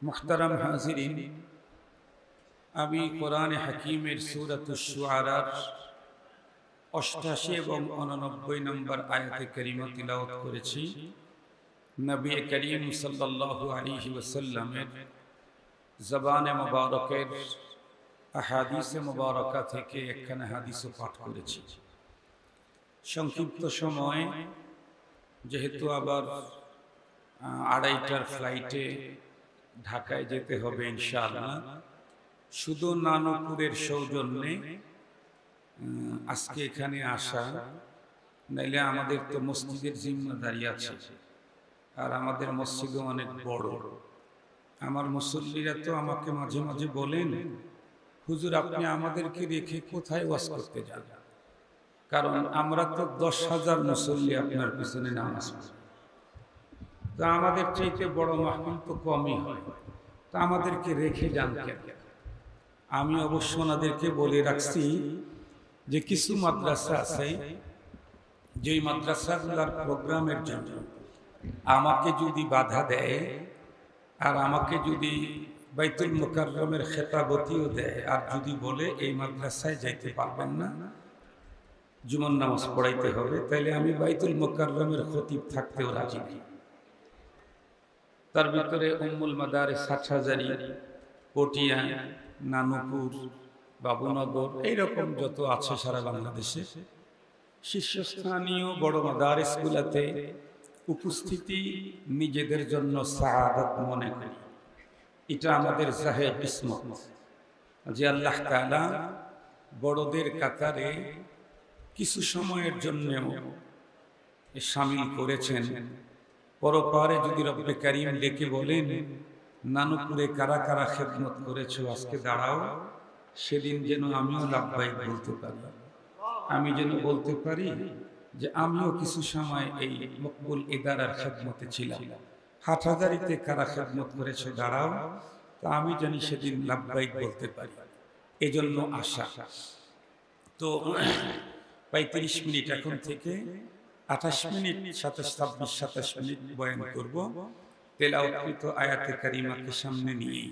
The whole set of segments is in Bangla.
মুহতারাম হাজিরিন, আমি কোরআনে হাকিমের সূরাতুশ শুআরার ৮৮ এবং ৮৯ নম্বর আয়াতে কারিমা তিলাওয়াত করেছি। নবী করিম সাল্লাল্লাহু আলাইহি ওয়াসাল্লামের জবানে মুবারকের আহাদিসে মুবারকা থেকে একখানা হাদিসও পাঠ করেছি। সংক্ষিপ্ত সময়, যেহেতু আবার ২:৩০টার ফ্লাইটে ঢাকায় যেতে হবে ইনশাআল্লাহ, শুধু নানুপুরের সৌজন্যে আজকে এখানে আসা, নাইলে আমাদের তো মসজিদের জিম্মাদারি আছে, আর আমাদের মসজিদও অনেক বড়। আমার মুসল্লিরা তো আমাকে মাঝে মাঝে বলেন, হুজুর আপনি আমাদেরকে রেখে কোথায় ওয়াজ করতে যান? কারণ আমরা তো ১০,০০০ মুসল্লি আপনার পিছনে নামাজ পড়ি, তো আমাদের চাইতে বড় মাহফিল তো কমই হয়, তো আমাদেরকে রেখে যান কেন? আমি অবশ্য ওনাদেরকে বলে রাখছি যে কিছু মাদ্রাসা আছে, যেই মাদ্রাসাগুলোর প্রোগ্রামের জন্য আমাকে যদি বাধা দেয়, আর আমাকে যদি বাইতুল মুকাররমের খেতাবতিও দেয়, আর যদি বলে এই মাদ্রাসায় যাইতে পারবেন না, জুমার নামাজ পড়াইতে হবে, তাইলে আমি বাইতুল মুকাররমের খতিব থাকতেও রাজি নেই। তার ভিতরে উম্মুল মাদারিস, হাটহাজারী, পটিয়া, নানুপুর, বাবুনগর, এইরকম যত আছে সারা বাংলাদেশে শীর্ষস্থানীয় বড় মাদারিসগুলোতে উপস্থিতি নিজেদের জন্য সাআদাত মনে করি। এটা আমাদের জাহের কিসমত যে আল্লাহ তাআলা বড়দের কাতারে কিছু সময়ের জন্যও শামিল করেছেন। পরপারে যদি রব্বে কারীম ডেকে বলেন, নানুপুরে কারা কারা খেদমত করেছো, আজকে দাঁড়াও, সেদিন যেন আমিও লাব্বাইক বলতে পারি, আমি যেন বলতে পারি যে আমিও কিছু সময় এই মকবুল ইদারার খেদমতে ছিলাম। হাটহাজারীতে কারা খেদমত করেছো, দাঁড়াও, তা আমি জানি সেদিন লাব্বাইক বলতে পারি, এজন্য আশা। তো ৩৫ মিনিট এখন থেকে ২৮ মিনিট ২৭, ২৬, ২৭ মিনিট বয়ান করব তেলাওয়াতকৃত আয়াতে কারিমাকে সামনে নিয়ে।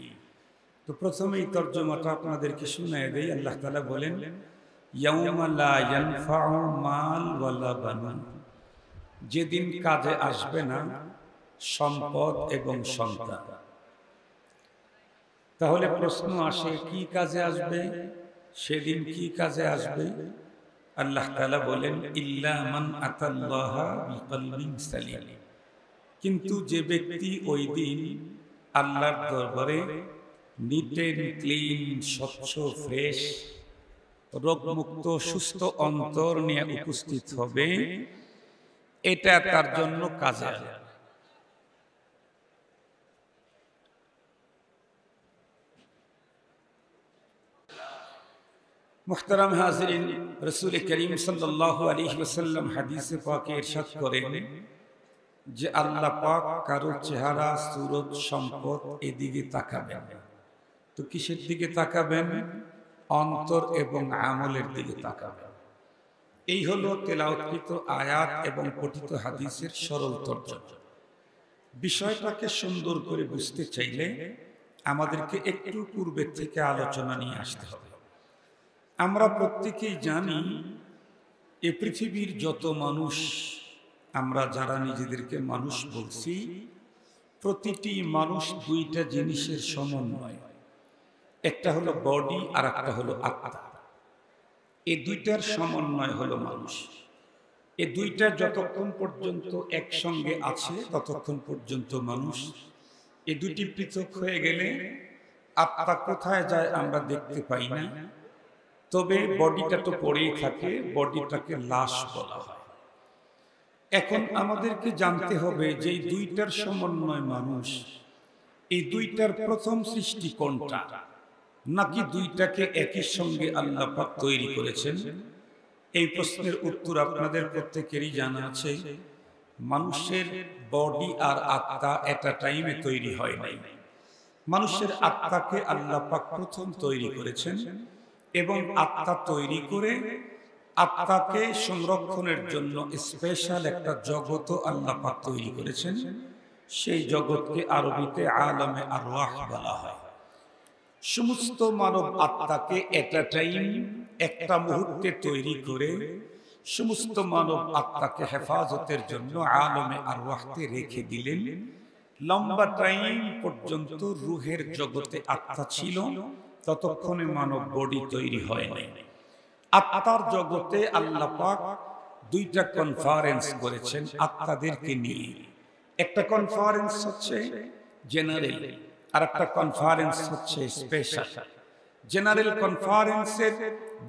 তো প্রথমেই তরজমাটা আপনাদেরকে শুনিয়ে দেই। আল্লাহ তাআলা বলেন, ইয়াউমা লা ইয়ানফাউ মাল ওয়ালা বানুন, যেদিন কাজে আসবে না সম্পদ এবং সন্তান। তাহলে প্রশ্ন আসে, কি কাজে আসবে সেদিন? কি কাজে আসবে? আল্লাহ তাআলা বলেন, ইল্লা মান আতাল্লাহা বিকলবিন সালিম, কিন্তু যে ব্যক্তি ওই দিন আল্লাহর দরবারে নিট এন্ড ক্লিন, স্বচ্ছ, ফ্রেশ, রোগমুক্ত, সুস্থ অন্তর নিয়ে উপস্থিত হবে, এটা তার জন্য কাজে আসবে। মুহতারাম হাজিরিন, রাসূল করিম সাল্লাল্লাহু আলাইহি ওয়াসাল্লাম হাদিসে পাকে ইরশাদ করেন যে আল্লাহ পাক কারো চেহারা, সুরত, সম্পদ এদিকে তাকাবেন। তো কিসের দিকে তাকাবেন? অন্তর এবং আমলের দিকে তাকাবেন। এই হলো তেলাওয়াতকৃত আয়াত এবং পঠিত হাদিসের সরল তর্জমা। বিষয়টাকে সুন্দর করে বুঝতে চাইলে আমাদেরকে একটু পূর্বে থেকে আলোচনা নিয়ে আসতে হবে। আমরা প্রত্যেকেই জানি, এ পৃথিবীর যত মানুষ, আমরা যারা নিজেদেরকে মানুষ বলছি, প্রতিটি মানুষ দুইটা জিনিসের সমন্বয়। একটা হলো বডি, আর একটা হলো আত্মা। এই দুইটার সমন্বয় হলো মানুষ। এই দুইটা যতক্ষণ পর্যন্ত একসঙ্গে আছে ততক্ষণ পর্যন্ত মানুষ। এই দুটি পৃথক হয়ে গেলে আত্মা কোথায় যায় আমরা দেখতে পাই না, তবে বডিটা তো পড়েই থাকে, বডিটাকে লাশ বলা হয়। এখন আমাদেরকে জানতে হবে যে এই দুইটার সমন্বয় মানুষ, এই দুইটার প্রথম সৃষ্টি কোনটা, নাকি দুইটাকে একই সঙ্গে আল্লাহ পাক তৈরি করেছেন? এই প্রশ্নের উত্তর আপনাদের প্রত্যেকেরই জানা আছে। মানুষের বডি আর আত্মা একটা টাইমে তৈরি হয় নাই। মানুষের আত্মাকে আল্লাহ পাক প্রথম তৈরি করেছেন, এবং আত্মা তৈরি করে আত্মাকে সংরক্ষণের জন্য স্পেশাল একটা জগৎ আল্লাহ পাক তৈরি করেছেন। সেই জগৎকে আরবিতে আলমে আরওয়াহ বলা হয়। সমস্ত মানব আত্মাকে একটা টাইম, একটা মুহূর্তে তৈরি করে সমস্ত মানব আত্মাকে হেফাজতের জন্য আলমে আরওয়াহতে রেখে দিলেন। লম্বা টাইম পর্যন্ত রুহের জগতে আত্মা ছিল, ততক্ষণে মানব বডি তৈরি হয় নাই। আত্মার জগতে আল্লাহ পাক দুইটা কনফারেন্স করেছেন আত্মাদেরকে নিয়ে। একটা কনফারেন্স হচ্ছে জেনারেল, আর একটা কনফারেন্স হচ্ছে স্পেশাল। জেনারেল কনফারেন্সের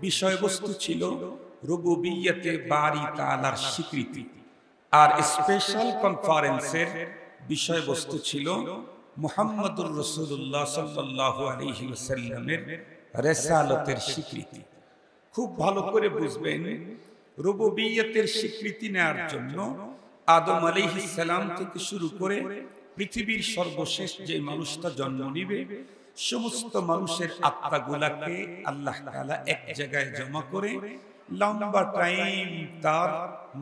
বিষয়বস্তু ছিল রুবুবিয়্যতে বারি তাআলার স্বীকৃতি, আর স্পেশাল কনফারেন্সের বিষয়বস্তু ছিল মুহাম্মদুর রাসূলুল্লাহ সাল্লাল্লাহু আলাইহি ওয়াসাল্লামের রিসালাতের স্বীকৃতি। খুব ভালো করে বুঝবেন, রুবুবিয়্যতের স্বীকৃতি নেওয়ার জন্য আদম আলাইহিস সালাম থেকে শুরু করে পৃথিবীর সর্বশেষ যে মানুষটা জন্ম নিবে, সমস্ত মানুষের আত্মাগুলাকে আল্লাহ তাআলা এক জায়গায় জমা করে লম্বা টাইম তার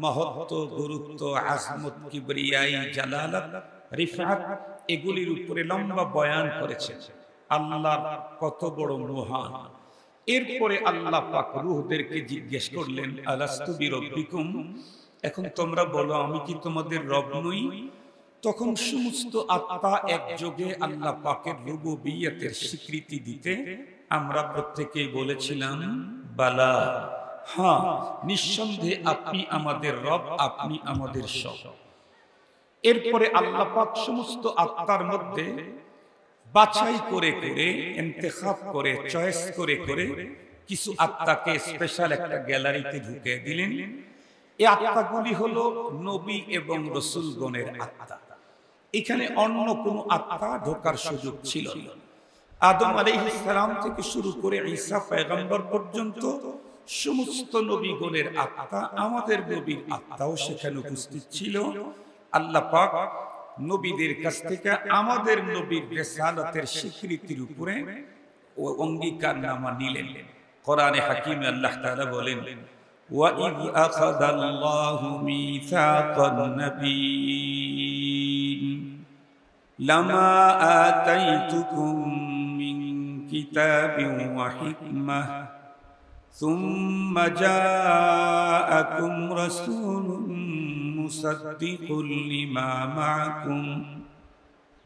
মহত্ব, গুরুত্ব, আজমত, কিবরিয়াই, জালালাত, রিফাত এগুলির উপরে লম্বা বয়ান করেছেন। আল্লাহ কত বড় মহান। এরপরে আল্লাহ পাক রূহদেরকে জিজ্ঞেস করলেন, আলাস্তু বিরব্বিকুম, এখন তোমরা বলো আমি কি তোমাদের রব নই? তখন সমস্ত আত্মা একযোগে আল্লাহ পাকের রুবুবিয়্যতের স্বীকৃতি দিতে আমরা প্রত্যেকেই বলেছিলাম বালা, হ্যাঁ নিঃসন্দেহে আপনি আমাদের রব, আপনি আমাদের সব। এরপরে আল্লাহ পাক সমস্ত আত্মার মধ্যে বাছাই করে করে, ইন্তেখাব করে, চয়েস করে করে কিছু আত্মাকে স্পেশাল একটা গ্যালারিতে ঢুকে দিলেন। এই আত্মাগুলি হলো নবী এবং রাসূলগণের আত্মা। এখানে অন্য কোনো আত্মা ঢোকার সুযোগ ছিল না। আদম আলাইহিস সালাম থেকে শুরু করে ঈসা পয়গম্বর পর্যন্ত সমস্ত নবীগণের আত্মা, আমাদের নবীর আত্মাও সেখানে উপস্থিত ছিল। আল্লাহ পাক নবীদের কাছ থেকে আমাদের নবীর রিসালাতের স্বীকৃতির উপরে অঙ্গীকারনামা নিলেন। কোরআনে হাকিমে আল্লাহ তাআলা বলেন, وَإِذْ أَخَذَ اللَّهُ مِيثَاقَ النَّبِيِّينَ لَمَا آتَيْتُكُم مِّن كِتَابٍ وَحِكْمَةٍ ثُمَّ جَاءَكُمْ رَسُولٌ مُصَدِّقٌ لِّمَا مَعَكُمْ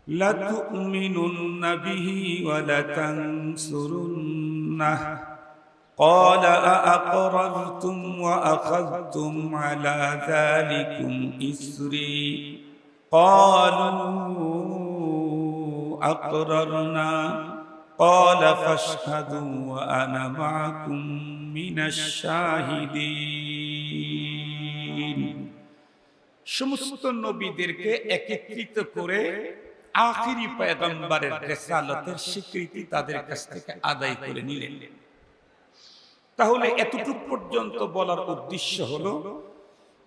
لَتُؤْمِنُنَّ بِهِ وَلَتَنصُرُنَّهُ قال أأقررتم وأخذتم على ذلكم إصري قالوا أقررنا قال فاشهدوا وأنا معكم من الشاهدين। সমস্ত নবীদেরকে একত্রিত করে আখিরি পয়গম্বরের রিসালাতের স্বীকৃতি তাদের কাছ থেকে আদায় করে নিলেন। তাহলে এতটুকু পর্যন্ত বলার উদ্দেশ্য হলো,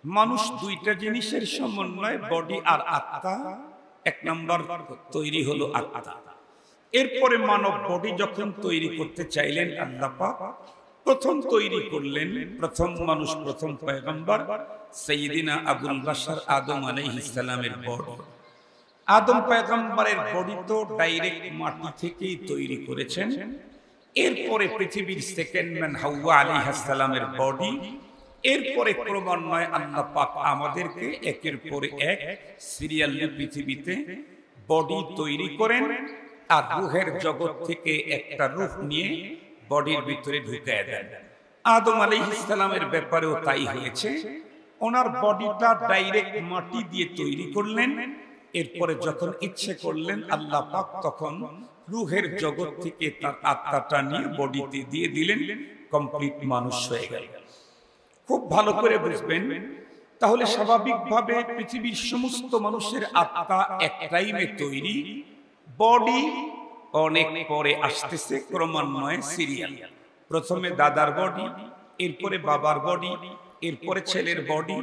মানুষ দুইটা জিনিসের সমন্বয়, বডি আর আত্মা। এক নম্বর তৈরি হলো আত্মা। এরপরে মানব বডি যখন তৈরি করতে চাইলেন, আল্লাহ পাক প্রথম তৈরি করলেন প্রথম মানুষ, প্রথম পয়গম্বর সাইয়্যিদিনা আবুল বাশার আদম আলাইহিস সালামের বডি। আদম পয়গম্বরের বডি তো ডাইরেক্ট মাটি থেকেই তৈরি করেছেন। এরপরে পৃথিবীর সেকেন্ড ম্যান হাওয়া আলাইহিস সালামের বডি। এরপরে ক্রমান্বয়ে আল্লাহ পাক আমাদেরকে একের পর এক সিরিয়ালে পৃথিবীতে বডি তৈরি করেন, আর রূহের জগৎ থেকে একটা রূহ নিয়ে বডির ভিতরে ঢুকিয়ে দেন। আদম আলাইহিস সালামের ব্যাপারেও তাই হয়েছে। ওনার বডিটা ডাইরেক্ট মাটি দিয়ে তৈরি করলেন। এরপরে যখন ইচ্ছে করলেন আল্লাহ পাক তখন রূহের জগৎ থেকে তার আত্মাটা নিয়ে বডিতে দিয়ে দিলেন, কমপ্লিট মানুষ হয়ে গেল। খুব ভালো করে বুঝবেন। তাহলে স্বাভাবিকভাবে পৃথিবীর সমস্ত মানুষের আত্মা এক টাইমে তৈরি, বডি অনেক পরে আসতেছে ক্রমান্বয়ে সিরিয়াল। প্রথমে দাদার বডি, এরপরে বাবার বডি, এরপরে ছেলের বডি,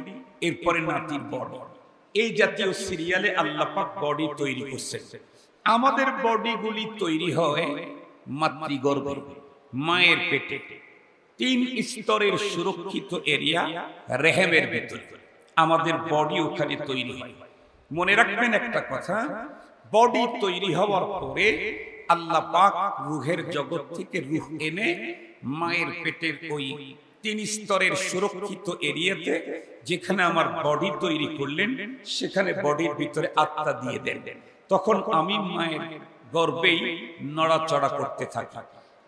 এরপরে নাতির বডি। এই জাতীয় সিরিয়ালে আল্লাহ পাক বডি তৈরি করছেন। আমাদের বডিগুলি তৈরি হয় মাতৃগর্ভে, মায়ের পেটে। 3 স্তরের সুরক্ষিত এরিয়া রেহেমের ভিতরে আমাদের বডি ওখানে তৈরি হয়। মনে রাখবেন একটা কথা, বডি তৈরি হওয়ার পরে আল্লাহ পাক রূহের জগৎ থেকে রূহ এনে মায়ের পেটের ওই 3 স্তরের সুরক্ষিত এরিয়াতে যেখানে আমার বডি তৈরি করলেন সেখানে বডির ভিতরে আত্মা দিয়ে দেন। তখন আমি মায়ের গর্ভেই নড়াচড়া করতে থাকি।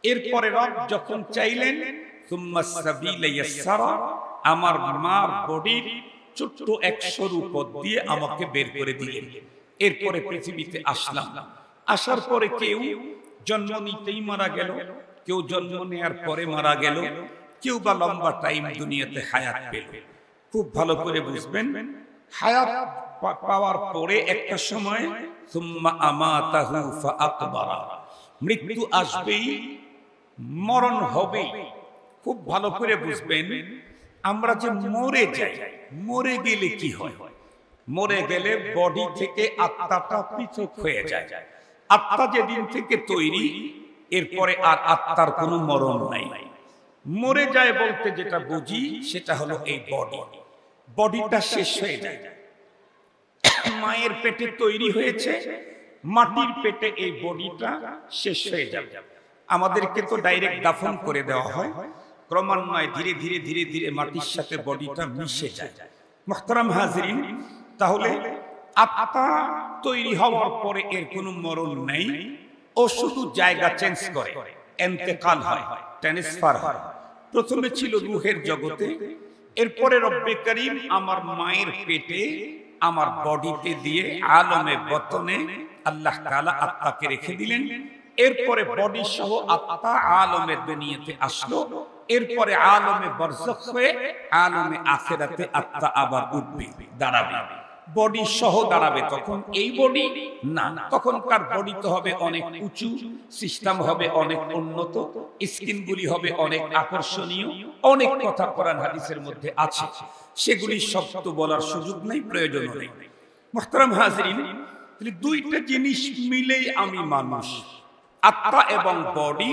এরপরে রব যখন চাইলেন সুম্মাস সাবিলা ইয়াসসারা, আমার মার বডির ছোট্ট এক সরু পথ দিয়ে আমাকে বের করে দিলেন। এরপরে পৃথিবীতে আসলাম। আসার পরে কেউ জন্ম নিতেই মারা গেল, কেউ জন্ম নেয়ার পরে মারা গেল, কেউ বা লম্বা টাইম দুনিয়াতে হায়াত পেল। খুব ভালো করে বুঝবেন, হায়াত পাওয়ার পরে একটা সময় সুম্মা আমাতাহু ফাআকবারা, মৃত্যু আসবেই, মরণ হবেই। খুব ভালো করে বুঝবেন, আমরা যে মরে যাই, মরে গেলে কি হয়? মরে গেলে বডি থেকে আত্মাটা পৃথক হয়ে যায়। আত্মা যেদিন থেকে তৈরি, এরপরে আর আত্মার কোনো মরণ নাই। মরে যায় বলতে যেটা বুঝি সেটা হলো এই বডিটা শেষ হয়ে যায়। মায়ের পেটে তৈরি হয়েছে, মাটির পেটে এই বডিটা শেষ হয়ে যাবে। আমাদেরকে তো ডাইরেক্ট দাফন করে দেওয়া হয়, ক্রমান্বয়ে ধীরে ধীরে ধীরে ধীরে মাটির সাথে বডিটা মিশে যায়। মুহতারাম হাজিরিন, তাহলে আত্মা তৈরি হওয়ার পরে এর কোনো মরণ নেই, ও শুধু জায়গা চেঞ্জ করে, ইন্তেকাল হয়, ট্রান্সফার হয়। প্রথমে ছিল রূহের জগতে, এরপরে রব্বে করিম আমার মায়ের পেটে আমার বডিতে দিয়ে আলমে বতনে আল্লাহ তাআলা আত্মাকে রেখে দিলেন। এরপরে বডি সহ আত্মা আলমে দুনিয়াতে আসলো। এরপরে আলমে বরজখ হয়ে আলমে আখিরাতে আত্মা আবার উঠবে, দাঁড়াবে, বডি সহ দাঁড়াবে। তখন এই বডি না, তখনকার বডি তো হবে অনেক উঁচু, সিস্টেম হবে অনেক উন্নত, স্কিনগুলি হবে অনেক আকর্ষণীয়। অনেক কথা কোরআন হাদিসের মধ্যে আছে, সেগুলি সব তো বলার সুযোগ নেই, প্রয়োজন নেই। মুহতারাম হাজিরিন, দুইটা জিনিস মিলেই আমি মানুষ, আত্মা এবং বডি।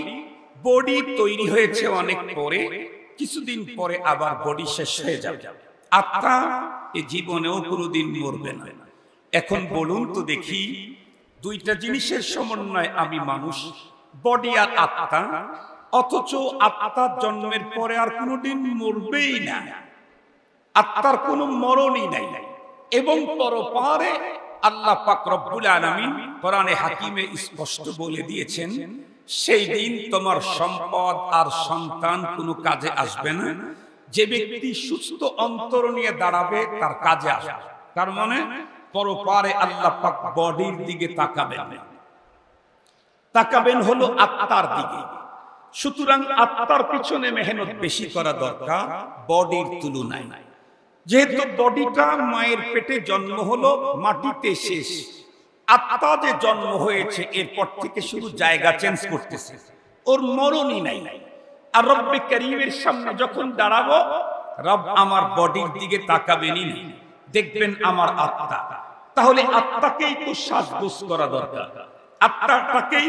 বডি তৈরি হয়েছে অনেক পরে, কিছুদিন পরে আবার বডি শেষ হয়ে যাবে। আত্মা এই জীবনেও কোনোদিন মরবে না। এখন বলুন তো দেখি, দুইটা জিনিসের সমন্বয় আমি মানুষ, বডি আর আত্মা, অথচ আত্মার জন্মের পরে আর কোনোদিন মরবেই না, আত্মার কোনো মরণই নাই। এবং পরপারে আল্লাহ পাক রব্বুল আলামিন কোরআনে হাকিমে স্পষ্ট বলে দিয়েছেন, সেই দিন তোমার সম্পদ আর সন্তান কোনো কাজে আসবে না। যে ব্যক্তি সুস্থ অন্তর নিয়ে দাঁড়াবে তার কাজে আসবে। তার মানে পরপারে আল্লাহ পাক বডির দিকে তাকাবেন হলো আত্মার দিকে। সুতরাং আত্মার পিছনে মেহনত বেশি করা দরকার বডির তুলনায়। যেহেতু বডিটা মায়ের পেটে জন্ম হলো, মাটিতে শেষ, আত্মা যে জন্ম হয়েছে এরপর থেকে শুধু জায়গা চেঞ্জ করতেছে, ওর মরণই নাই। আর রব্বে করিমের সামনে যখন দাঁড়াবো, রব আমার বডির দিকে তাকাবেনই না, দেখবেন আমার আত্মা। তাহলে আত্মাকেই তো সাজগোজ করা দরকার, আত্মাটাকেই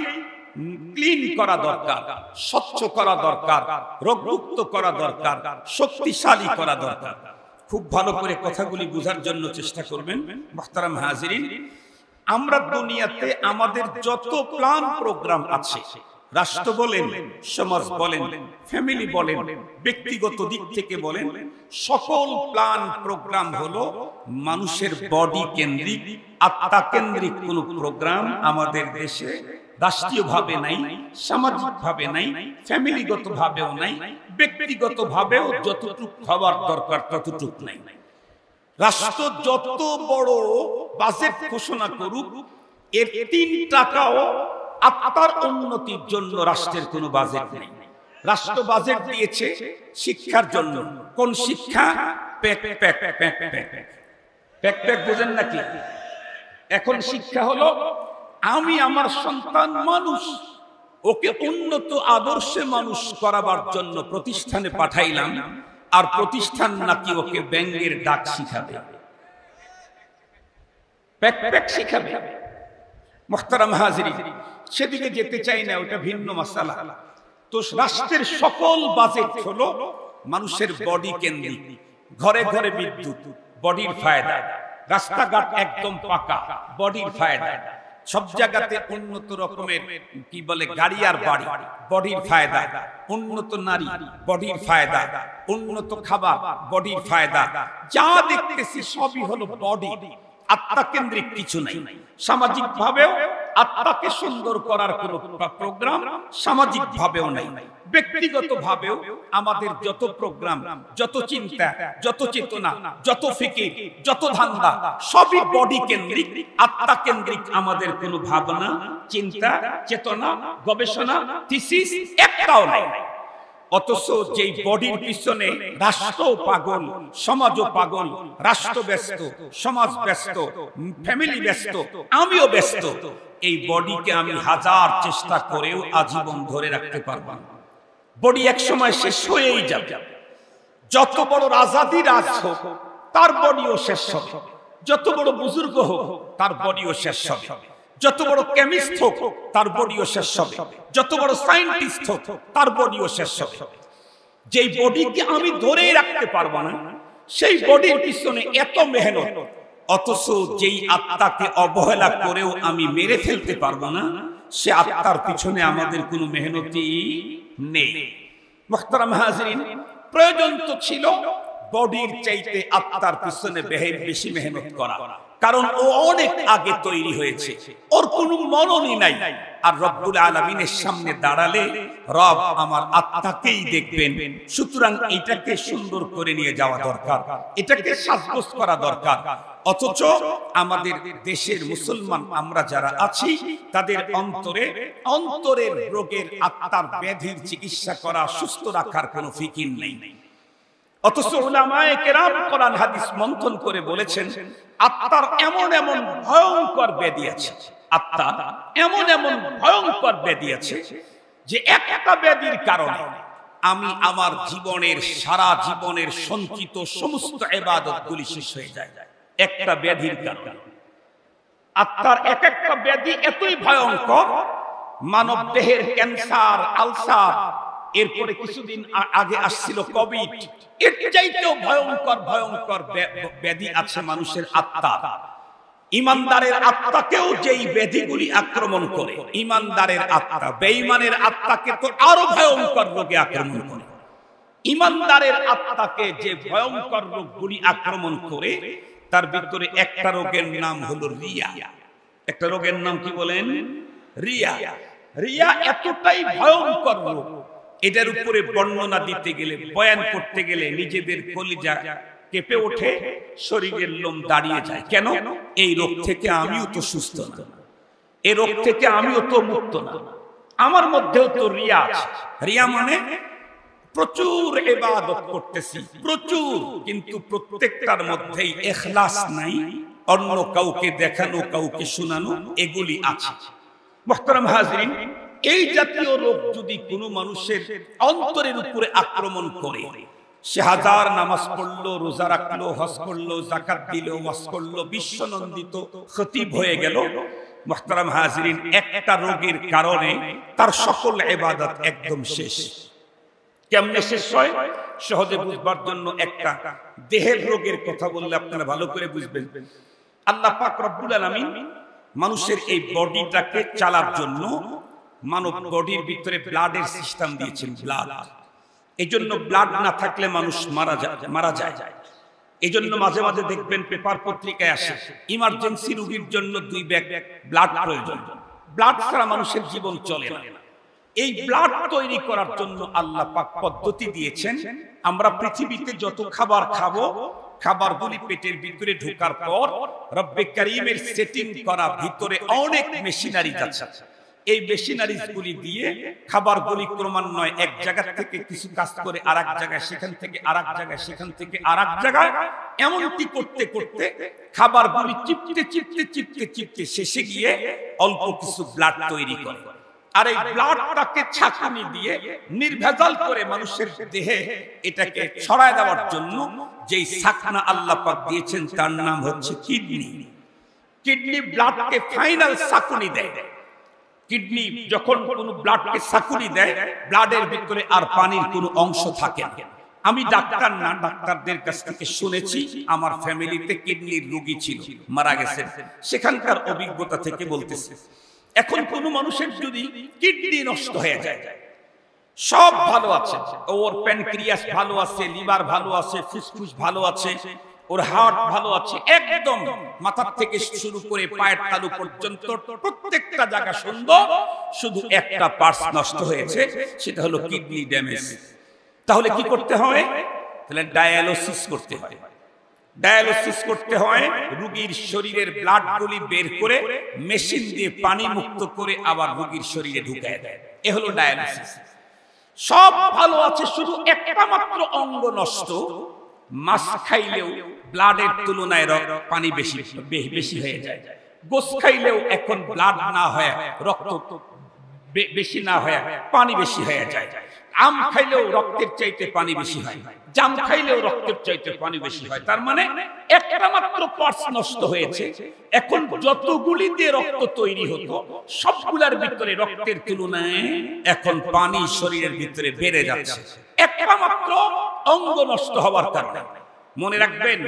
ক্লিন করা দরকার, স্বচ্ছ করা দরকার, রোগমুক্ত করা দরকার, শক্তিশালী করা দরকার। খুব ভালো করে কথাগুলি বোঝার জন্য চেষ্টা করবেন। মুহতারাম হাজিরিন, আমরা দুনিয়াতে আমাদের যত প্ল্যান প্রোগ্রাম আছে, রাষ্ট্র বলেন, সমাজ বলেন, ফ্যামিলি বলেন, ব্যক্তিগত দিক থেকে বলেন, সকল প্ল্যান প্রোগ্রাম হলো মানুষের বডি কেন্দ্রিক, আত্মা কেন্দ্রিক কোন প্রোগ্রাম আমাদের দেশে রাষ্ট্রীয়ভাবে নাই, সামাজিকভাবে নাই, ফ্যামিলিগতভাবেও নাই, ব্যক্তিগতভাবেও যতটুকু হওয়ার দরকার ততটুকু নাই। রাষ্ট্র যত বড় বাজেট ঘোষণা করুক, এর 3 টাকাও আত্মার উন্নতির জন্য রাষ্ট্রের কোনো বাজেট নেই। রাষ্ট্র বাজেট দিয়েছে শিক্ষার জন্য। কোন শিক্ষা? Pack pack pack pack pack pack, বোঝেন নাকি? এখন শিক্ষা হলো আমি আমার সন্তান মানুষ, ওকে উন্নত আদর্শে মানুষ করাবার জন্য প্রতিষ্ঠানে পাঠাইলাম, আর প্রতিষ্ঠান নাকি ওকে ব্যাঙের ডাক শিখাবে, প্যাক প্যাক শিখাবে। মুহতারাম হাজিরিন, সেদিকে যেতে চাই না, ওটা ভিন্ন মাসালা। তো রাষ্ট্রের সকল বাজেট হলো মানুষের বডি কেন্দ্রিক। ঘরে ঘরে বিদ্যুৎ, বডির ফায়দা, রাস্তাঘাট একদম পাকা, বডির ফায়দা। সব জায়গাতে উন্নত রকমের কি বলে গাড়ি আর বাড়ি, বডির ফায়দা। উন্নত নারী, বডির ফায়দা। উন্নত খাবার, বডির ফায়দা। যা দেখতেছি সবই হলো বডি, আত্মা কেন্দ্রিক কিছু নাই। সামাজিক ভাবেও আত্মাকে সুন্দর করার কোন প্রোগ্রাম সামাজিক ভাবেও নাই। ব্যক্তিগত ভাবেও আমাদের যত প্রোগ্রাম, যত চিন্তা, যত চেতনা, যত ফিকির, যত ধান্দা সবই বডি কেন্দ্রিক, আত্মা কেন্দ্রিক। আমাদের কোনো ভাবনা, চিন্তা, চেতনা, গবেষণা, থিসিস একটাও নাই। অথচ যেই বডির পিছনে রাষ্ট্র পাগল, সমাজও পাগল, রাষ্ট্র ব্যস্ত, সমাজ ব্যস্ত, ফ্যামিলি ব্যস্ত, আমিও ব্যস্ত। এই বডিকে আমি হাজার চেষ্টা করেও আজীবন ধরে রাখতে পারব না। বডি এক সময় শেষ হয়েই যাবে। যত বড় রাজাদি রাজ হোক তার বডিও শেষ হবে, যত বড় বুজুর্গ হোক তার বডিও শেষ হবে, যত বড় কেমিস্ট হোক তার বডিও শেষ হবে, যত বড় সায়েন্টিস্ট হোক তার বডিও শেষ হবে। যেই বডিকে আমি ধরে রাখতে পারবো না, সেই বডির পিছনে এত মেহনত, অথচ যেই আত্মাকে অবহেলা করেও আমি মেরে ফেলতে পারবো না, সে আত্মার পিছনে আমাদের কোনো মেহনতি নেই। মুহতারাম হাজিরিন, প্রয়োজন তো ছিল বডির চাইতে আত্মার পিছনে বেশি মেহনত করা, কারণ ও অনেক আগে তৈরি হয়েছে, ওর কোনো মননই নাই। আর রব্বুল আলামিনের সামনে দাঁড়ালে রব আমার আত্মাকেই দেখবেন। সুতরাং এটাকে সুন্দর করে নিয়ে যাওয়া দরকার, এটাকে সাজগোজ করা দরকার। অথচ আমাদের দেশের মুসলমান আমরা যারা আছি, তাদের অন্তরের রোগের, আত্মার ব্যাধির চিকিৎসা করা, সুস্থ রাখার কোনো ফিকির নেই। অথচ উলামায়ে কেরাম কোরআন হাদিস মন্থন করে বলেছেন, আত্মার এমন এমন ভয়ঙ্কর ব্যাধি আছে, আত্মা এমন এমন ভয়ঙ্কর ব্যাধি আছে যে একটা ব্যাধির কারণে আমি আমার জীবনের, সারা জীবনের সঞ্চিত সমস্ত ইবাদতগুলি শেষ হয়ে যায় একটা ব্যাধির কারণে। আত্মার এক একটা ব্যাধি এতই ভয়ঙ্কর, মানব দেহের ক্যান্সার, আলসার, এরপরে কিছুদিন আগে আসছিল কোভিড, এর চাইতেও ভয়ঙ্কর ভয়ঙ্কর ব্যাধি আছে মানুষের আত্মা। ইমানদারের আত্মাকেও যেই ব্যাধিগুলি আক্রমণ করে, ইমানদারের আত্মা বেঈমানের আত্মাকে তো আরো ভয়ঙ্কর রোগে আক্রমণ করে। ইমানদারের আত্মাকে যে ভয়ঙ্কর রোগগুলি আক্রমণ করে, তার ভিতরে একটা রোগের নাম হলো রিয়া। একটা রোগের নাম কি বলেন? রিয়া। রিয়া এতটাই ভয়ঙ্কর রোগ, এটার উপরে বর্ণনা দিতে গেলে, বয়ান করতে গেলে নিজেদের কলিজা কেঁপে ওঠে, শরীরের লোম দাঁড়িয়ে যায়। কেন? এই রোগ থেকে আমিও তো সুস্থ না, এই রোগ থেকে আমিও তো মুক্ত না, আমার মধ্যেও তো রিয়া আছে। রিয়া মানে প্রচুর ইবাদত করতেছি, প্রচুর, কিন্তু প্রত্যেকটার মধ্যেই ইখলাস নাই, অন্য কাউকে দেখানো, কাউকে শোনানো, এগুলি আছে। মুহতারাম হাজিরিন, এই জাতীয় রোগ যদি কোনো মানুষের অন্তরের উপরে আক্রমণ করে, সে হাজার নামাজ পড়লো, রোজা রাখলো, হজ করলো, যাকাত দিল, ওয়াজ করলো, বিশ্বনন্দিত খতিব হয়ে গেল, মুহতারাম হাজিরিন, একটা রোগের কারণে তার সকল ইবাদত একদম শেষ। কেমনে শেষ হয়? সহজে বুঝবার জন্য একটা দেহের রোগের কথা বললে আপনারা ভালো করে বুঝবেন। আল্লাহ পাক রব্বুল আলামিন মানুষের এই বডিটাকে চালার জন্য মানব বডির ভিতরে ব্লাডের সিস্টেম দিয়েছেন, ব্লাড। এই জন্য ব্লাড না থাকলে মানুষ মারা যায়। এই জন্য মাঝে মাঝে দেখবেন পেপার পত্রিকায় আসে, ইমার্জেন্সি রোগীর জন্য 2 ব্যাগ ব্লাড প্রয়োজন। ব্লাড ছাড়া মানুষের জীবন চলে না। এই ব্লাড তৈরি করার জন্য আল্লাহ পাক পদ্ধতি দিয়েছেন। আমরা পৃথিবীতে যত খাবার খাবো, খাবারগুলি পেটের ভিতরে ঢোকার পর রব্বে কারীমের সেটিং করা ভিতরে অনেক মেশিনারি আছে। এই মেশিনারিজগুলি দিয়ে খাবারগুলি ক্রমান্বয়ে এক জায়গা থেকে কিছু কাজ করে আরেক জায়গায়, সেখান থেকে আরেক জায়গায়, সেখান থেকে আরেক জায়গায়, এমনটি করতে করতে খাবারগুলি চিপতে চিপতে চিপতে চিপতে শেষে গিয়ে অল্প কিছু ব্লাড তৈরি করে। আর এই ব্লাডটাকে ছাঁকুনি দিয়ে নির্ভেজাল করে মানুষের দেহে এটাকে ছড়ায় দেওয়ার জন্য যেই ছাকনা আল্লাহ পাক দিয়েছেন, তার নাম হচ্ছে কিডনি। কিডনি ব্লাডকে ফাইনাল ছাঁকুনি দেয়। কিডনি যখন কোনো ব্লাডকে ছাঁকুনি দেয়, ব্লাডের ভিতরে আর পানির কোনো অংশ থাকে না। আমি ডাক্তার না, ডাক্তারদের কাছ থেকে শুনেছি, আমার ফ্যামিলিতে কিডনির রোগী ছিল, মারা গেছে, সেখানকার অভিজ্ঞতা থেকে বলতেছি। এখন কোন মানুষের যদি কিডনি নষ্ট হয়ে যায়, সব ভালো আছে, ওর প্যানক্রিয়াস ভালো আছে, লিভার ভালো আছে, ফুসফুস ভালো আছে, ওর হার্ট ভালো আছে, একদম মাথার থেকে শুরু করে পায়ের তালু পর্যন্ত প্রত্যেকটা জায়গা সুন্দর, শুধু একটা পার্টস নষ্ট হয়েছে, সেটা হলো কিডনি ড্যামেজ। তাহলে কি করতে হয়? তাহলে ডায়ালিসিস করতে হয়। ডায়ালিসিস করতে হয়, রোগীর শরীরের ব্লাড গুলি বের করে মেশিন দিয়ে পানি মুক্ত করে আবার রোগীর শরীরে ঢুকায় দেয়। এ হলো ডায়ালিসিস। সব ভালো আছে, শুধু একটা মাত্র অঙ্গ নষ্ট। মাছ খাইলেও ব্লাডের তুলনায় পানি বেশি হয়ে যায়। গোস খাইলেও এখন ব্লাড না হয়, রক্ত বেশি না হয়, পানি বেশি হয়ে যায়। আম খাইলেও রক্তের চাইতে পানি বেশি হয়, জাম খাইলেও রক্তের চাইতে পানি বেশি হয়। তার মানে একটা মাত্র পার্টস নষ্ট হয়েছে। এখন যতগুলি দিয়ে রক্ত তৈরি হতো, সবগুলার ভিতরে রক্তের তুলনায় এখন পানি শরীরের ভিতরে বেড়ে যাচ্ছে, একটা মাত্র অঙ্গ নষ্ট হওয়ার কারণে। মনে রাখবেন,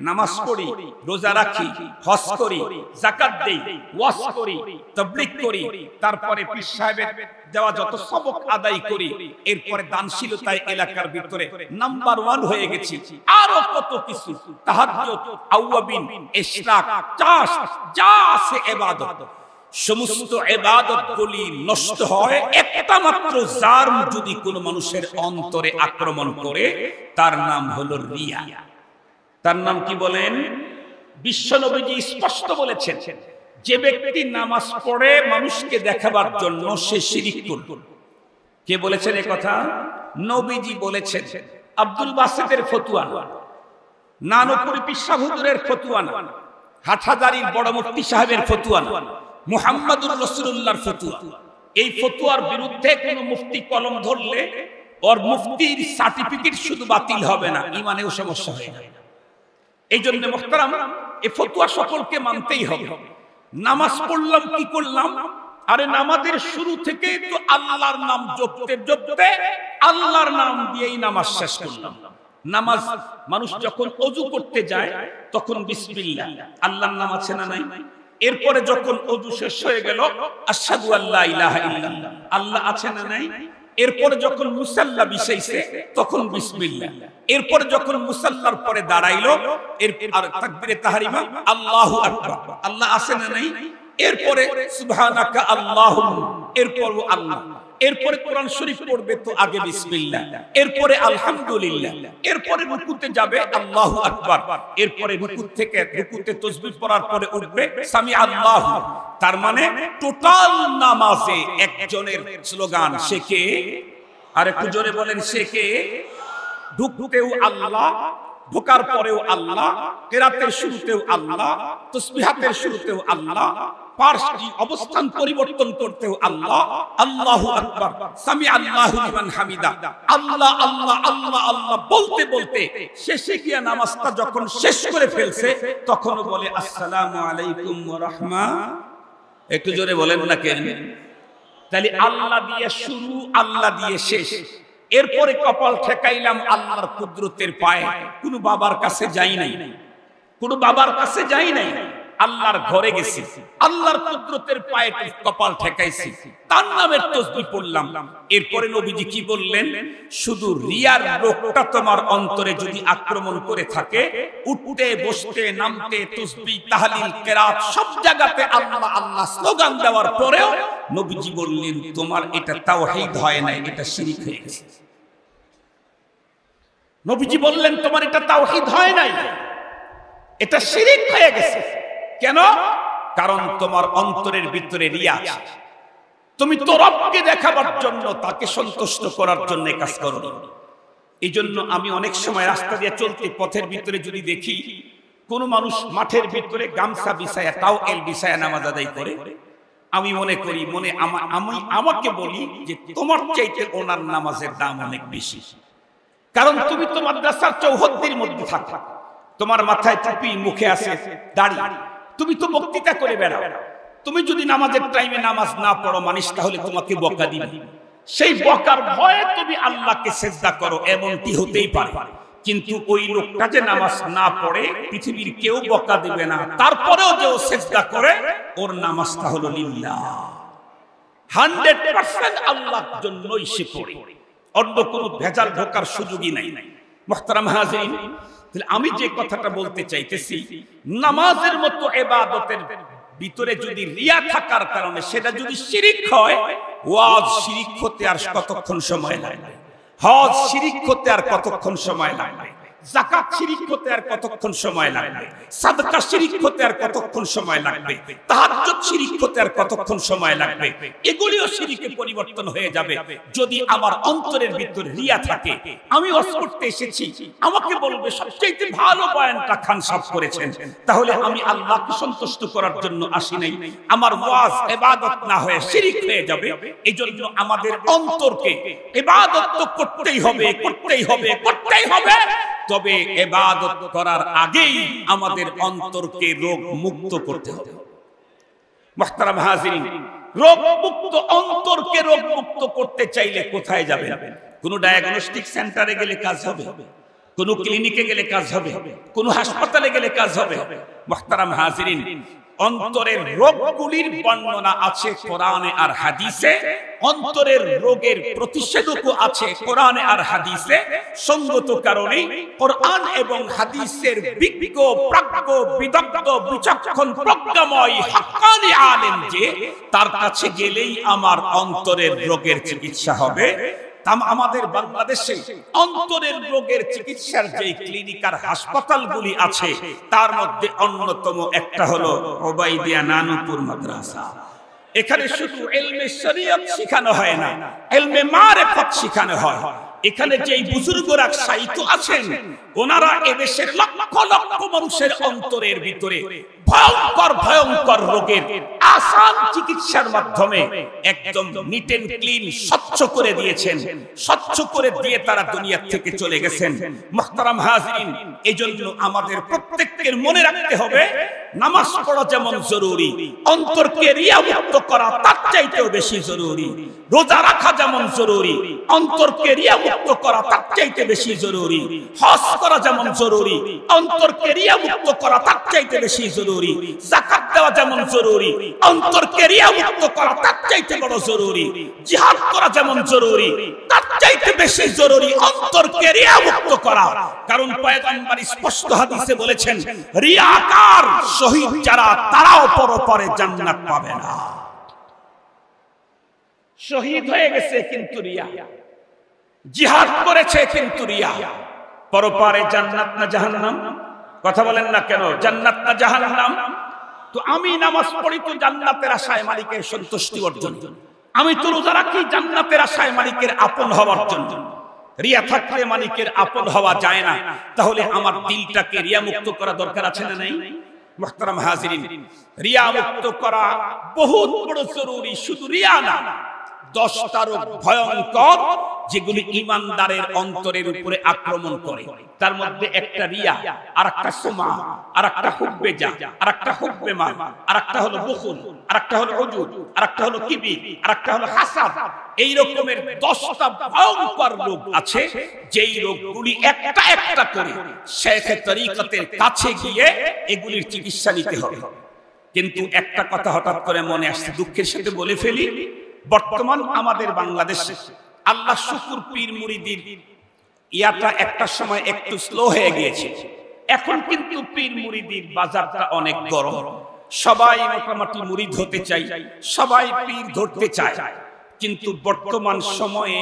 নামাজ পড়ি, রোজা রাখি, হজ করি, যাকাত দেই, ওয়াজ করি, তাবলীগ করি, তারপরে পীর সাহেবের দেওয়া যত সবক আদায় করি, এরপরে দানশীলতায় এলাকার ভিতরে নাম্বার 1 হয়ে গেছি। আরো কত কিছু, তাহাজ্জুদ, আওয়াবিন, ইশরাক, চাষ, যা আছে ইবাদত, সমস্ত ইবাদতগুলি নষ্ট হয় একটা মাত্র জার্ম যদি কোনো মানুষের অন্তরে আক্রমণ করে, তার নাম হলো রিয়া। তার নাম কি বলেন? বিশ্বনবীজি স্পষ্ট বলেছেন, যে ব্যক্তি নামাজ পড়ে মানুষকে দেখাবার জন্য, সে শিরক করবে। কে বলেছেন এই কথা? নবীজি বলেছেন। আব্দুল বাসিতের ফতোয়া না, নানপুরি পীর সাহেব হুজুরের ফতোয়া না, হাটহাজারীর বড় মুফতি সাহেবের ফতোয়া না, মুহাম্মদুর রাসূলুল্লাহর ফতোয়া। এই ফতোয়ার বিরুদ্ধে কোন মুফতি কলম ধরলে ওর মুফতির সার্টিফিকেট শুধু বাতিল হবে না, ঈমানেও সমস্যা হয়ে যাবে। এই জন্য মুহতারাম, এই ফতোয়া সকলকে মানতেই হবে। নামাজ পড়লাম, কি করলাম? আরে নামাজের শুরু থেকে তো আল্লাহর নাম জপতে জপতে আল্লাহর নাম দিয়েই নামাজ শেষ করলাম। নামাজ মানুষ যখন ওযু করতে যায় তখন বিসমিল্লাহ, আল্লাহর নাম আছে না নাই? এরপরে যখন ওযু শেষ হয়ে গেল, আশহাদু আল্লা ইলাহা ইল্লাল্লাহ, আল্লাহ আছে না নাই? এরপরে যখন মুসাল্লা বিছাইছে তখন বিসমিল্লাহ। এরপরে যখন মুসাল্লার পরে দাঁড়াইলো, এর আর তাকবীরে তাহরিমা, আল্লাহু আকবার, আল্লাহ আছে না নাই? এরপরে সুবহানাকা আল্লাহুম্মা, এরপর আল্লাহ, এরপরে কোরআন শরীফ পড়বে তো আগে বিসমিল্লাহ, এরপরে আলহামদুলিল্লাহ, এরপরে রুকুতে যাবে আল্লাহু আকবার, এরপরে রুকুতে তাসবিহ পড়ার পরে উঠবে সামি আল্লাহু। তার মানে টোটাল নামাজে একজনের স্লোগান, সে কে? আর একটু জোরে বলেন, সে কে? ঢুকতেও আল্লাহ, ঢোকার পরেও আল্লাহ, কিরাতের শুরুতেও আল্লাহ, তাসবিহাতের শুরুতেও আল্লাহ, পার্শ্ব অবস্থান পরিবর্তন করতেও আল্লাহ, আল্লাহু আকবার, সামি আল্লাহু লিমান হামিদা, আল্লাহ আল্লাহ আল্লাহ আল্লাহ বলতে বলতে শেষে গিয়ে নামাজটা যখন শেষ করে ফেলছে তখনও বলে আসসালামু আলাইকুম ওয়া রাহমাতুল্লাহ। একটু জোরে বলেন না কেন? তাহলে আল্লাহ দিয়ে শুরু, আল্লাহ দিয়ে শেষ। এরপরে কপাল ঠেকাইলাম আল্লাহর কুদরতের পায়ে। কোন বাবার কাছে যাই নাই, কোন বাবার কাছে যাই নাই, আল্লাহর ঘরে গেছি, আল্লাহর কুদরতের পায়ে কপাল ঠেকাইছি, তার নামের তাসবিহ পড়লাম। এরপরে নবীজি কি বললেন? শুধু রিয়ার রোগটা তোমার অন্তরে যদি আক্রমণ করে থাকে, উঠতে বসতে নামতে তাসবিহ তাহলিল কিরাত সব জায়গাতে আল্লাহ আল্লাহ স্লোগান দেওয়ার পরেও নবীজি বললেন তোমার এটা তাওহীদ হয় না, এটা শিরক হয়ে গেছে। নবীজি বললেন তোমার এটা তাওহীদ হয় নাই, এটা শিরক হয়ে গেছে। কেন? কারণ তোমার অন্তরের ভিতরে রিয়া আছে। তুমি তো রবকে দেখাবার জন্য, তাকে সন্তুষ্ট করার জন্য কাজ করো। এই জন্য আমি অনেক সময় রাস্তা দিয়ে চলতে পথের ভিতরে যদি দেখি কোন মানুষ মাঠের ভিতরে গামছা বিছায়া, তাওয়েল বিছায়া নামাজ আদায় করে, আমি মনে করি, আমি আমাকে বলি যে তোমার চাইতে ওনার নামাজের দাম অনেক বেশি। কারণ তুমি তো মাদ্রাসার চৌহদ্দির মধ্যে থাকো, তোমার মাথায় টুপি, মুখে আছে দাড়ি, তুমি তো বক্তৃতা করে বেড়াও। তুমি যদি নামাজের টাইমে নামাজ না পড়ো মানুষ, তাহলে তোমাকে বকা দিবে। সেই বকার ভয়ে তুমি আল্লাহকে সিজদা করো, এমনটি হতেই পারে। কিন্তু ওই লোকটা যে নামাজ না পড়ে পৃথিবীর কেউ বকা দিবে না, তারপরেও যে ও সিজদা করে ওর নামাজটা হলো লিল্লাহ, 100% আল্লাহর জন্যই সে পড়ে, অন্য কোনো ভেজাল ঢোকার সুযোগই নাই। মুহতারাম হাজিরিন, তাহলে আমি যে কথাটা বলতে চাইতেছি, নামাজের মতো ইবাদতের ভিতরে যদি রিয়া থাকার কারণে সেটা যদি শিরিক হয়, ওয়াজ শিরিক হতে আর কতক্ষণ সময় লাগবে, হজ শিরিক হতে আর কতক্ষণ সময় লাগবে, যাকাত শিরিক হতে আর কতক্ষণ সময় লাগবে, সাদকা শিরিক হতে আর কতক্ষণ সময় লাগবে, তাহাজ্জুদ শিরিক হতে আর কতক্ষণ সময় লাগবে, এগুলিও শিরিকে পরিবর্তন হয়ে যাবে যদি আমার অন্তরের ভিতরে রিয়া থাকে। আমি ওয়াজ করতে এসেছি, আমাকে বলবে সবচেয়ে ভালো বয়ানটা খান সাহেব করেছেন, তাহলে আমি আল্লাহকে সন্তুষ্ট করার জন্য আসি নাই, আমার ওয়াজ ইবাদত না হয়ে শিরিক হয়ে যাবে। এজন্য আমাদের অন্তরকে ইবাদত তো করতেই হবে, করতেই হবে, করতেই হবে। তবে ইবাদত করার আগেই আমাদের অন্তরকে রোগ মুক্ত করতে হবে। মুহতারাম হাজিরিন, রোগ মুক্ত অন্তরকে রোগ মুক্ত করতে চাইলে কোথায় যাবেন? কোন ডায়াগনস্টিক সেন্টারে গেলে কাজ হবে? কোন ক্লিনিকে গেলে কাজ হবে? কোন হাসপাতালে গেলে কাজ হবে? মুহতারাম হাজিরিন, অন্তরের রোগগুলির বর্ণনা আছে কোরআনে আর হাদিসে, অন্তরের রোগের প্রতিষেধকও আছে কোরআনে আর হাদিসে। সঙ্গত কারণে কোরআন এবং হাদিসের বিজ্ঞ প্রাজ্ঞ বিদগ্ধ বিচক্ষণ প্রজ্ঞাময় হাক্কানি আলেম যে তার কাছে গেলেই আমার অন্তরের রোগের চিকিৎসা হবে। আমাদের বাংলাদেশে অন্তরের রোগের চিকিৎসার যে ক্লিনিক আর হাসপাতালগুলি আছে তার মধ্যে অন্যতম একটা হলো ওবাইদিয়া নানুপুর মাদ্রাসা। এখানে শুধু ইলমে শরীয়ত শেখানো হয় না, ইলমে মারিফত শেখানো হয়। এখানে যেই বুজুর্গরা সাহিত্য আছেন, ওনারা এদেশের লক্ষ লক্ষ মানুষের অন্তরের ভিতরে ভয়ঙ্কর ভয়ঙ্কর রোগের আসান চিকিৎসার মাধ্যমে একদম নিট এন্ড ক্লিন স্বচ্ছ করে দিয়েছেন। স্বচ্ছ করে দিয়ে তারা দুনিয়া থেকে চলে গেছেন। মুহতারাম হাজিরিন, এজন্য আমাদের প্রত্যেককে মনে রাখতে হবে, নামাজ পড়া যেমন জরুরি, অন্তরকে রিয়া মুক্ত করা তার চাইতেও বেশি জরুরি। রোজা রাখা যেমন জরুরি, অন্তরকে রিয়া মুক্ত করা তার চাইতে বেশি জরুরি। হজ করা যেমন জরুরি, অন্তরকে রিয়া মুক্ত করা তার চাইতে বেশি জরুরি। যাকাত দেওয়া যেমন জরুরি, অন্তরকে রিয়া মুক্ত করা তার চাইতে বড় জরুরি। জিহাদ করা যেমন জরুরি, তার চাইতে বেশি জরুরি অন্তরকে রিয়া মুক্ত করা। কারণ পয়গম্বর স্পষ্ট হাদিসে বলেছেন, রিয়াকার শহীদ যারা তারাও পরপরে জান্নাত পাবে না। শহীদ হয়ে গেছে কিন্তু রিয়া, জিহাদ করেছে কিন্তু রিয়া, পরপারে জান্নাত না জাহান্নাম? কথা বলেন না কেন? জান্নাত না জাহান্নাম? তো আমি নামাজ পড়ি তো জান্নাতের আশায় মালিকের সন্তুষ্টি অর্জন, আমি তো রোজা রাখি জান্নাতের আশায় মালিকের আপন হওয়ার জন্য। রিয়া থাকলে মালিকের আপন হওয়া যায় না। তাহলে আমার দিলটাকে রিয়া মুক্ত করা দরকার আছে না নাই? মুহতারাম হাজিরিন, রিয়া মুক্ত করা বহুত বড় জরুরি। শুধু রিয়া না, 10টারও ভয়ঙ্কর যেগুলি ইমানদারের অন্তরের উপরে আক্রমণ করে। তার মধ্যে একটা রিয়া, আর একটা সুমা, আর একটা হুব্বে যা, আর একটা হুব্বে মান, আর একটা হলো বুখল, আর একটা হলো উজুব, আর একটা হলো কিবির, আর একটা হলো হাসাদ। এই রকমের 10টা ভয়ঙ্কর রোগ আছে, যেই রোগগুলি একটা একটা করে শেখে তরিকতের কাছে গিয়ে এগুলির চিকিৎসা নিতে হবে। কিন্তু একটা কথা হঠাৎ করে মনে আসছে, দুঃখের সাথে বলে ফেলি, বর্তমান আমাদের বাংলাদেশে আল্লাহ শুকুর পীর মুরিদির ইয়াটা একটা সময় একটু স্লো হয়ে গিয়েছে। এখন কিন্তু পীর মুরিদির বাজারটা অনেক গরম, সবাই মোটামুটি মুরিদ হতে চায়, সবাই পীর ধরতে চায়। কিন্তু বর্তমান সময়ে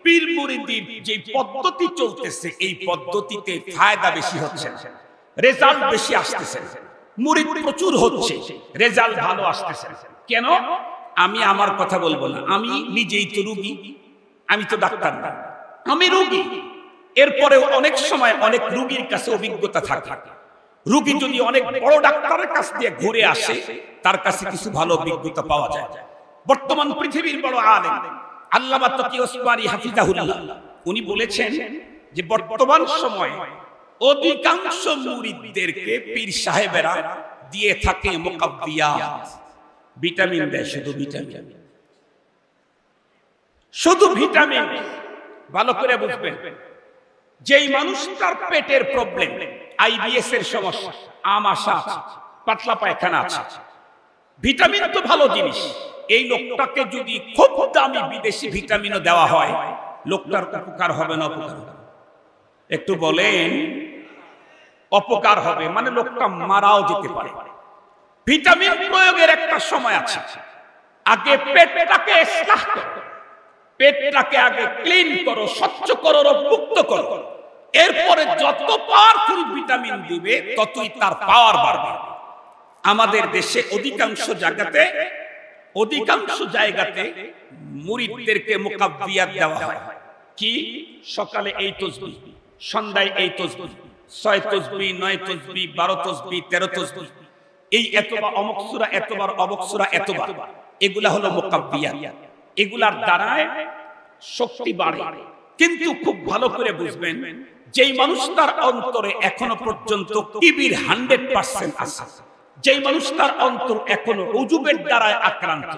পীর মুরিদির যে পদ্ধতি চলতেছে, এই পদ্ধতিতে ফায়দা বেশি হচ্ছে, রেজাল্ট বেশি আসতেছে, মুরিদ প্রচুর হচ্ছে, রেজাল্ট ভালো আসতেছে। কেন? আমি আমার কথা বলবো না, আমি নিজেই তো রোগী, আমি তো ডাক্তার না, আমি রোগী। এরপরেও অনেক সময় অনেক রোগীর কাছে অভিজ্ঞতা থাকে। রোগী যদি অনেক বড় ডাক্তারের কাছ দিয়ে ঘুরে আসে, তার কাছে কিছু ভালো অভিজ্ঞতা পাওয়া যায়। বর্তমান পৃথিবীর বড় আলেম আল্লামা তকি ওসমানী হাফিজাহুল্লাহ, উনি বলেছেন যে বর্তমান সময়ে অধিকাংশ মুরিদদেরকে পীর সাহেবেরা দিয়ে থাকে মুকাব্বিয়াত, ভিটামিন দেয়, শুধু ভিটামিন। শুধু ভিটামিন। ভালো করে বুঝবেন, যেই মানুষটার পেটের প্রবলেম, আইবিএস এর সমস্যা, আমাশা আছে, পাতলা পায়খানা আছে, ভিটামিন তো ভালো জিনিস, এই লোকটাকে যদি খুব দামি বিদেশি ভিটামিনও দেওয়া হয়, লোকটার উপকার হবে না অপকার হবে? একটু বলেন। অপকার হবে, মানে লোকটা মারাও যেতে পারে। ভিটামিন প্রয়োগের একটা সময় আছে। আগে পেটটাকে ইসলাহ করো, পেটটাকে আগে ক্লিন করো, স্বচ্ছ করো, রোগমুক্ত করো। এরপরে যত পাওয়ারফুল ভিটামিন দিবে ততই তার পাওয়ার বাড়বে। আমাদের দেশে অধিকাংশ জায়গাতে মুরিদদেরকে মুকাব্বিয়াত দেওয়া হয়। কি? সকালে এই তাসবিহ, সন্ধ্যায় এই তাসবিহ, 6 তাসবিহ, 9 তাসবিহ, 12 তাসবিহ, 13 তাসবিহ, এই এতবার অমুক সূরা, এতবার অমুক সূরা, এতবার, এগুলা হলো মুকাব্বিয়াত। এগুলার দ্বারায় শক্তি বাড়ে। কিন্তু খুব ভালো করে বুঝবেন, যেই মানুষটার অন্তরে এখনো পর্যন্ত কিবির 100% আছে, যেই মানুষটার অন্তর এখনো উজুবের দ্বারায় আক্রান্ত,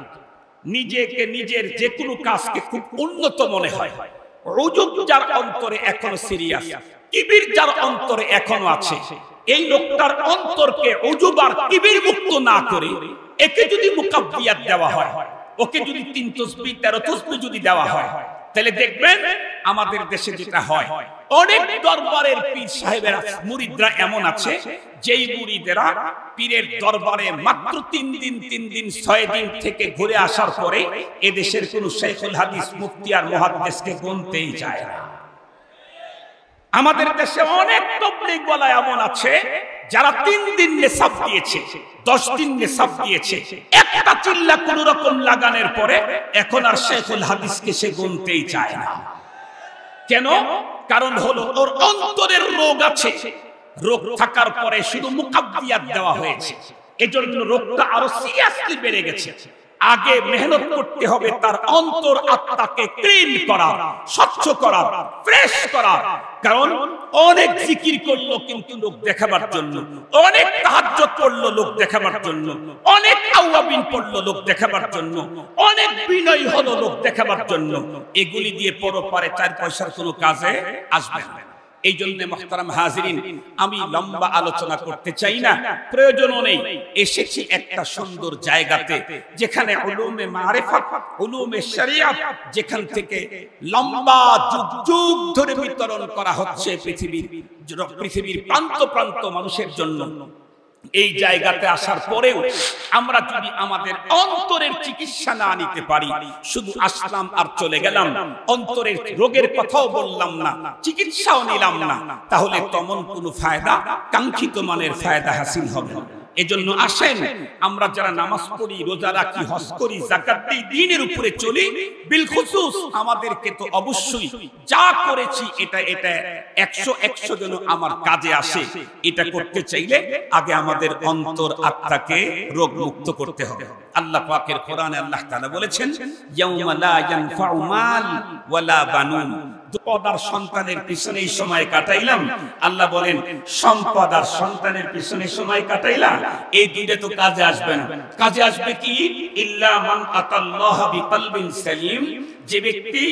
নিজেকে নিজের যে কোনো কাজকে খুব উন্নত মনে হয়, উজুব যার অন্তরে এখনো সিরিয়াস, কিবির যার অন্তরে এখনো আছে, এই লোকটার অন্তরকে উজুব আর কিবির মুক্ত না করে একে যদি মুকাব্বিয়াত দেওয়া হয়, ওকে যদি 3 তাসবিহ 13 তাসবিহ যদি দেওয়া হয়, তাহলে দেখবেন আমাদের দেশে যেটা হয়, অনেক দরবারের পীর সাহেবেরা মুরিদরা এমন আছে, যেই মুরিদেরা পীরের দরবারে মাত্র 3 দিন 6 দিন থেকে ঘুরে আসার পরে এদেশের কোন শাইখুল হাদিস, মুফতি আর মুহাদ্দিসকে গুনতেই যায় না। আমাদের দেশে অনেক তাবলীগ ওয়ালা এমন আছে যারা 3 দিন নিসাব দিয়েছে, 10 দিন নিসাব দিয়েছে, একটা চিল্লা কোন রকম লাগানোর পরে এখন আর শাইখুল হাদিসকে সে গুনতেই চায় না। কেন? কারণ হলো ওর অন্তরের রোগ আছে। রোগ থাকার পরে শুধু মুকাব্বিয়াত দেওয়া হয়েছে, এজন্য রোগটা আরো সিরিয়াসলি বেড়ে গেছে। আগে মেহনত করতে হবে তার অন্তর আত্মাকে ক্লিন করা, স্বচ্ছ করা, ফ্রেশ করা। কারণ অনেক জিকির করলো কিন্তু লোক দেখাবার জন্য, অনেক তাহাজ্জুদ পড়লো লোক দেখাবার জন্য, অনেক আওয়াবিন পড়লো লোক দেখাবার জন্য, অনেক বিনয় হলো লোক দেখাবার জন্য, এগুলি দিয়ে পরপারে 4 পয়সার কোনো কাজে আসবে না। এই জন্য মুহতারাম হাজিরিন, আমি লম্বা আলোচনা করতে চাই না, প্রয়োজনও নেই। এসেছি একটা সুন্দর জায়গাতে যেখানে উলুমে মারিফাত, উলুমে শরিয়াত, যেখান থেকে লম্বা যুগ যুগ ধরে বিতরণ করা হচ্ছে পৃথিবীর প্রান্ত প্রান্ত মানুষের জন্য। এই জায়গাতে আসার পরেও আমরা যদি আমাদের অন্তরের চিকিৎসা না নিতে পারি, শুধু আসলাম আর চলে গেলাম, অন্তরের রোগের কথাও বললাম না, চিকিৎসাও নিলাম না, তাহলে তেমন কোনো ফায়দা, কাঙ্ক্ষিত মানের ফায়দা হাসিল হবে না। এজন্য আসেন, আমরা যারা নামাজ পড়ি, রোজা রাখি, হজ করি, যাকাত দেই, দ্বীনের উপরে চলি, বিল খুসুস আমাদেরকে তো অবশ্যই যা করেছি এটা 100 যেন আমার কাজে আসে, এটা করতে চাইলে আগে আমাদের অন্তর আত্মাকে রোগ মুক্ত করতে হবে। আল্লাহ পাকের কোরআনে আল্লাহ তাআলা বলেছেন, ইয়াউমা লা ইয়ানফাউ মাল ওয়ালা বানুন। সম্পদ আর সন্তানের পিছনে সময় কাটাইলাম, আল্লাহ বলেন সম্পদ আর সন্তানের পিছনে সময় কাটাইলাম, এই দুইটা তো কাজে আসবে না। কাজে আসবে কি? ইল্লা মান আতাল্লাহ বিকলবিন সালিম, যে ব্যক্তি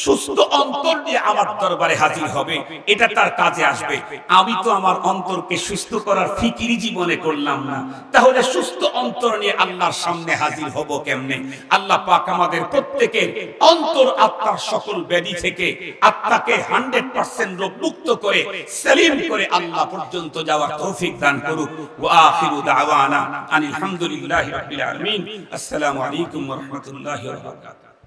সুস্থ অন্তর নিয়ে আমার দরবারে হাজির হবে, এটা তার কাজে আসবে। আমি তো আমার অন্তরকে সুস্থ করার ফিকিরি জীবনে করলাম না, তাহলে সুস্থ অন্তর নিয়ে আল্লাহর সামনে হাজির হব কেমনে? আল্লাহ পাক আমাদের প্রত্যেকের অন্তর আত্মার সকল ব্যাধি থেকে আত্মাকে 100% রোগ মুক্ত করে সালিম করে আল্লাহ পর্যন্ত যাওয়ার তৌফিক দান করুক। ওয়া আখিরু দাওয়ানা আনিল হামদুলিল্লাহি রাব্বিল আলামিন। আসসালামু আলাইকুম ওয়া রাহমাতুল্লাহি ওয়া বারাকাতুহু।